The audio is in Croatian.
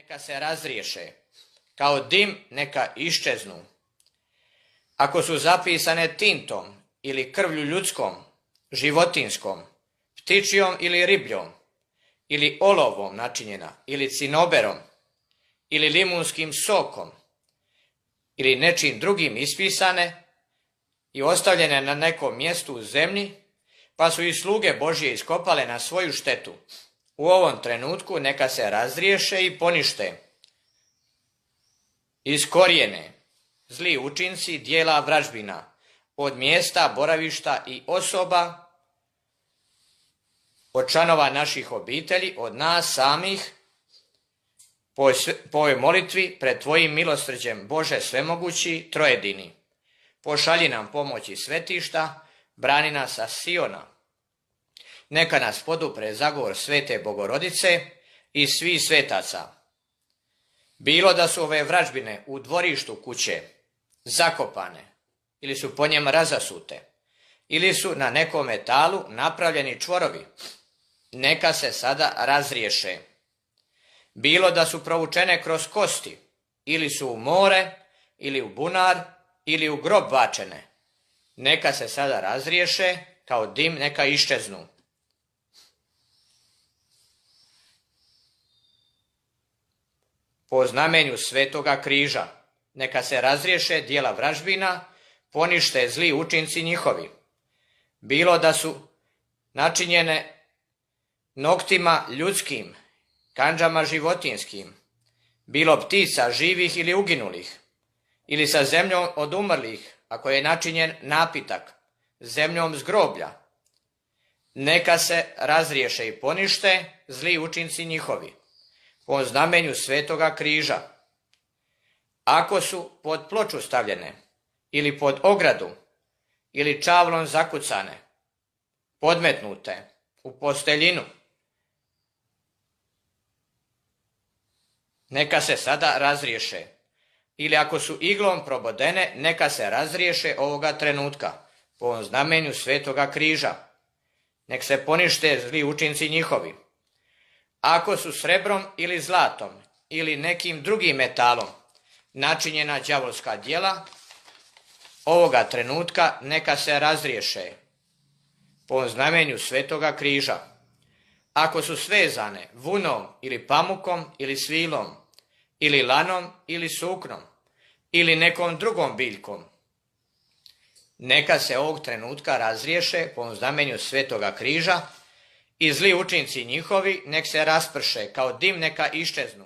neka se razriješe, kao dim neka iščeznu. Ako su zapisane tintom ili krvlju ljudskom, životinskom, ptičijom ili ribljom, ili olovom načinjena, ili cinoberom, ili limunskim sokom, ili nečim drugim ispisane i ostavljene na nekom mjestu u zemlji, pa su i sluge Božje iskopale na svoju štetu, u ovom trenutku neka se razriješe i ponište, iskorijene zli učinci dijela vražbina od mjesta boravišta i osoba, od članova naših obitelji, od nas samih, po ovoj molitvi pred Tvojim milosrđem, Bože svemogući, trojedini. Pošalji nam pomoć iz svetišta, brani nas sa Siona. Neka nas podupre zagovor Svete Bogorodice i svih svetaca. Bilo da su ove vražbine u dvorištu kuće zakopane ili su po njem razasute ili su na nekom metalu napravljeni čvorovi, neka se sada razriješe. Bilo da su provučene kroz kosti ili su u more ili u bunar ili u grob bačene, neka se sada razriješe, kao dim neka iščeznu. Po znamenju Svetoga križa, neka se razriješe dijela vražbina, ponište zli učinci njihovi. Bilo da su načinjene noktima ljudskim, kandžama životinskim, bilo ptica živih ili uginulih, ili sa zemljom od umrlih, ako je načinjen napitak, zemljom z groblja, neka se razriješe i ponište zli učinci njihovi, po znamenju Svetoga križa. Ako su pod ploču stavljene, ili pod ogradu, ili čavlom zakucane, podmetnute u posteljinu, neka se sada razriješe. Ili ako su iglom probodene, neka se razriješe ovoga trenutka, po znamenju Svetoga križa. Nek se ponište zli učinci njihovi. Ako su srebrom ili zlatom ili nekim drugim metalom načinjena đavolska djela, ovoga trenutka neka se razriješe, po znamenju Svetoga križa. Ako su svezane vunom ili pamukom ili svilom, ili lanom ili suknom, ili nekom drugom biljkom, neka se ovog trenutka razriješe po znamenju Svetoga križa i zli učinci njihovi nek se rasprše, kao dim neka iščeznu,